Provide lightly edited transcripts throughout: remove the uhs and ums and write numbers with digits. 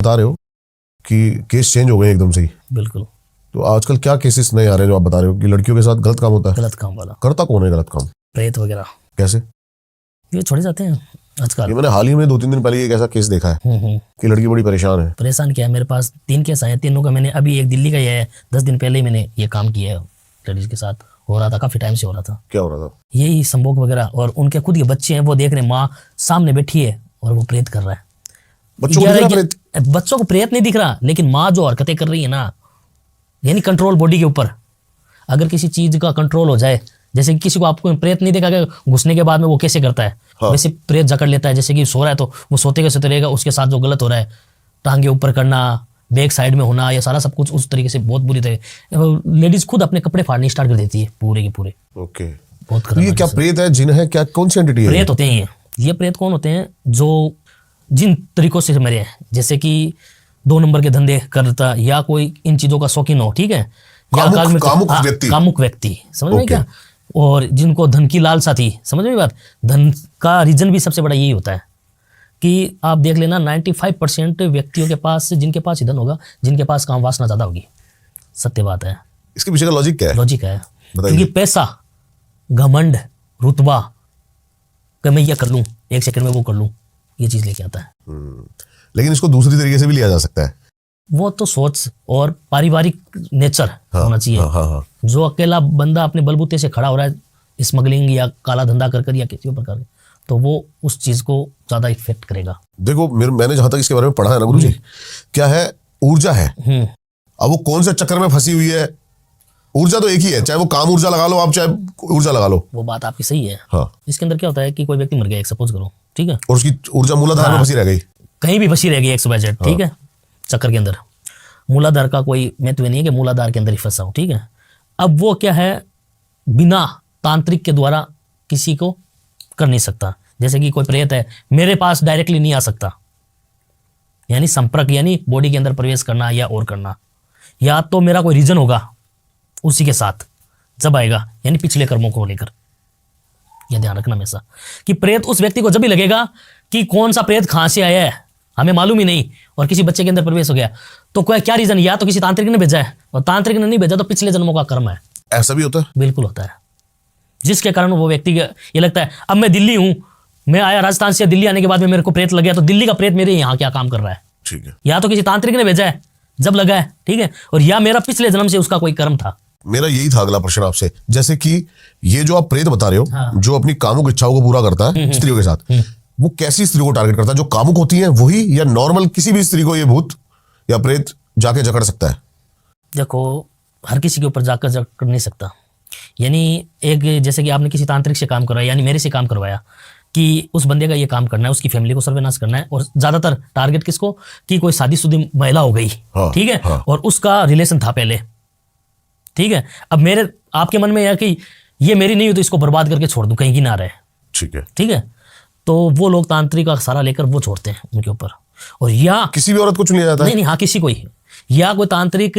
बता रहे हो कि केस चेंज हो गए एकदम से ही। बिल्कुल। तो आजकल क्या केसेस नए आ रहे हैं जो आप बता रहे हो कि लड़कियों के साथ गलत काम होता है? गलत काम वाला। करता कौन है गलत काम? प्रेत वगैरह। कैसे? ये छोड़े जाते हैं आजकल। ये मैंने हाल ही में 2-3 दिन पहले एक ऐसा केस देखा है कि लड़की बड़ी परेशान है। परेशान किया है। मेरे पास 3 केस आए, तीनों का मैंने अभी, एक दिल्ली का ही है, 10 दिन पहले ही मैंने ये काम किया है। लेडीज के साथ हो रहा था, काफी टाइम से हो रहा था। क्या हो रहा था? यही संभोग वगैरह, और उनके खुद के बच्चे हैं, वो देख रहे हैं, माँ सामने बैठी है और वो प्रेत कर रहा है। बच्चों को प्रेत नहीं दिख रहा, लेकिन माँ जो हरकतें कर रही है ना, यानी कंट्रोल बॉडी के ऊपर। अगर किसी चीज का कंट्रोल हो जाए, जैसे कि किसी को आपको प्रेत नहीं देखा कि घुसने के बाद में वो कैसे करता है, हाँ। वैसे प्रेत जकड़ लेता है। जैसे कि सो रहा है तो वो सोते के सोते रहेगा, उसके साथ जो गलत हो रहा है, टांगे ऊपर करना, बैक साइड में होना, ये सारा सब कुछ उस तरीके से बहुत बुरी तरह लेडीज खुद अपने कपड़े फाड़ने स्टार्ट कर देती है पूरे के पूरे। ओके। बहुत तो ये क्या प्रेत है, जिन है, क्या कौन सी एंटिटी है? प्रेत होते हैं ये प्रेत कौन होते हैं? जो जिन तरीकों से मरे हैं, जैसे कि 2 नंबर के धंधे करता, या कोई इन चीजों का शौकीन हो, ठीक है, या कामुक व्यक्ति, समझ में क्या, और जिनको धन की लालसा थी, समझ में बात। धन का रीजन भी सबसे बड़ा यही होता है कि आप देख लेना 95% व्यक्तियों के पास, जिनके पास धन होगा, जिनके पास काम वासना ज्यादा होगी। सत्य बात है। इसके पीछे का लॉजिक क्या है? लॉजिक है क्योंकि पैसा, घमंड, रुतबा, कि मैं ये कर लूं, 1 सेकंड में वो कर लूं, ये चीज लेके आता है। लेकिन इसको दूसरी तरीके से भी लिया जा सकता है। वो तो सोच और पारिवारिक नेचर होना चाहिए। हाँ। जो अकेला बंदा अपने बलबूते से खड़ा हो रहा है स्मगलिंग या काला धंधा कर या किसी प्रकार के, तो वो उस चीज को ज्यादा इफेक्ट करेगा। देखो मैंने जहां तक इसके बारे में पढ़ा है ना गुरुजी, क्या है, ऊर्जा है। अब वो कौन से चक्कर में फंसी हुई है, ऊर्जा तो एक ही है, चाहे वो काम ऊर्जा लगा लो आप, चाहे ऊर्जा लगा लो। वो बात आपकी सही है। हाँ। इसके अंदर क्या होता है कि कोई व्यक्ति मर गया, सपोज करो, ठीक है, और उसकी ऊर्जा मूलाधार में फंसी रह गई, कहीं भी फंसी रह गई XYZ, ठीक है, चक्कर के अंदर। मूलाधार का कोई महत्व नहीं है कि मूलाधार के अंदर ही फंसा हो, ठीक है। अब वो क्या है, बिना तांत्रिक के द्वारा किसी को कर नहीं सकता। जैसे कि कोई प्रेत है, मेरे पास डायरेक्टली नहीं आ सकता, यानी संपर्क, यानी बॉडी के अंदर प्रवेश करना या और करना, या तो मेरा कोई रीजन होगा उसी के साथ जब आएगा, यानी पिछले कर्मों को लेकर। यह ध्यान रखना हमेशा कि प्रेत उस व्यक्ति को जब भी लगेगा कि कौन सा प्रेत कहां से आया है, हमें मालूम ही नहीं, और किसी बच्चे के अंदर प्रवेश हो गया, तो कोई क्या रीजन, या तो किसी तांत्रिक ने भेजा है, और तांत्रिक ने नहीं भेजा तो पिछले जन्मों का कर्म है। ऐसा भी होता है? बिल्कुल होता है, जिसके कारण वो व्यक्ति ये लगता है, अब मैं दिल्ली हूं, मैं आया राजस्थान से, दिल्ली आने के बाद में मेरे को प्रेत लग गया, तो दिल्ली का प्रेत मेरे यहाँ क्या काम कर रहा है। ठीक है। या तो किसी तांत्रिक ने भेजा है जब लगा है, ठीक है, और या मेरा पिछले जन्म से उसका कोई कर्म था। मेरा यही था अगला प्रश्न आपसे, जैसे कि ये जो आप प्रेत बता रहे हो, हाँ। जो अपनी कामुक इच्छाओं को पूरा करता है स्त्रियों के साथ, वो कैसी स्त्री को टारगेट करता है? जो कामुक होती है वही, या नॉर्मल किसी भी स्त्री को ये भूत या प्रेत जाके जकड़ सकता है? देखो, हर किसी के ऊपर जाकर जकड़ नहीं सकता। यानी एक, जैसे कि आपने किसी तांत्रिक से काम करवाया, यानी मेरे से काम करवाया कि उस बंदे का ये काम करना है, उसकी फैमिली को सर्वनाश करना है, और ज्यादातर टारगेट किसको, कि कोई शादीशुदा महिला हो गई, ठीक है, और उसका रिलेशन था पहले, ठीक है। अब मेरे आपके मन में यह कि ये मेरी नहीं हो तो इसको बर्बाद करके छोड़ दूं, कहीं की ना रहे, ठीक है, ठीक है। तो वो लोग तांत्रिक का सहारा लेकर वो छोड़ते हैं उनके ऊपर, और या किसी भी औरत को चुन लिया जाता है? नहीं, हाँ, किसी को ही, या कोई तांत्रिक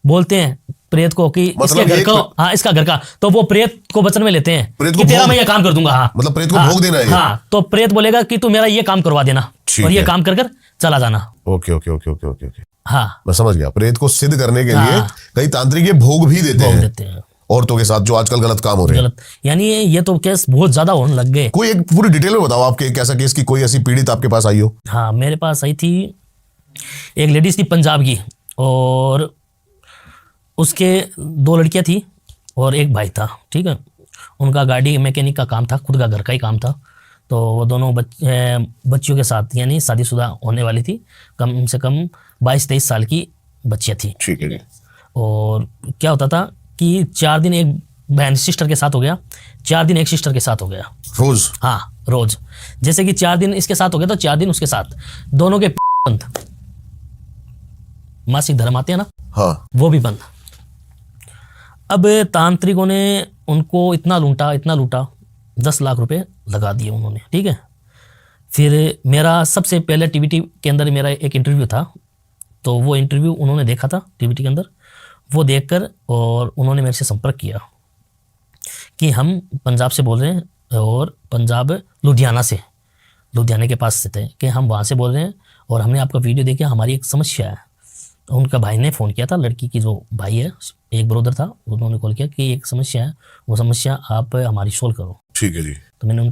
बोलते हैं प्रेत को कि मतलब इसके घर का, हाँ, इसका घर का, तो वो प्रेत को वचन में लेते हैं कि तेरा मैं ये काम कर दूंगा। हाँ, मतलब प्रेत को हाँ, भोग देना है। हाँ, तो प्रेत बोलेगा कि तू मेरा ये काम करवा देना और ये काम कर चला जाना। Okay okay okay okay okay okay, हाँ, मैं समझ गया। प्रेत को सिद्ध करने के लिए कई तांत्रिक ये भोग भी देते हैं औरतों के साथ, जो आजकल गलत काम हो रहे हैं। यानी ये तो केस बहुत ज्यादा होने लग गए। कोई एक पूरी डिटेल में बताओ आपके एक ऐसा केस की कोई ऐसी पीड़ित आपके पास आई हो? हाँ, मेरे पास आई थी एक लेडीज थी पंजाब की, और उसके 2 लड़कियां थी और एक भाई था, ठीक है। उनका गाड़ी मैकेनिक का काम था, खुद का घर का ही काम था। तो वो दोनों बच्चियों के साथ, यानी शादीशुदा होने वाली थी, कम से कम 22-23 साल की बच्चियां थी, ठीक है। और क्या होता था कि 4 दिन एक बहन सिस्टर के साथ हो गया, 4 दिन एक सिस्टर के साथ हो गया, रोज? हाँ, रोज। जैसे कि 4 दिन इसके साथ हो गया तो 4 दिन उसके साथ, दोनों के बंद, मासिक धर्म आते हैं ना, हाँ, वो भी बंद। अब तांत्रिकों ने उनको इतना लूटा, 10 लाख रुपए लगा दिए उन्होंने, ठीक है। फिर मेरा सबसे पहले टीवीटी के अंदर मेरा एक इंटरव्यू था, तो वो इंटरव्यू उन्होंने देखा था टीवीटी के अंदर, वो देखकर और उन्होंने मेरे से संपर्क किया कि हम पंजाब से बोल रहे हैं, और पंजाब लुधियाना के पास से थे, कि हम वहाँ से बोल रहे हैं और हमने आपका वीडियो देखा, हमारी एक समस्या है। तो उनका भाई ने फ़ोन किया था, लड़की की जो भाई है, एक ब्रदर था, उन्होंने कॉल किया कि एक समस्या है, वो समस्या आप हमारी सोल्व करो। ठीक है जी। तो मैंने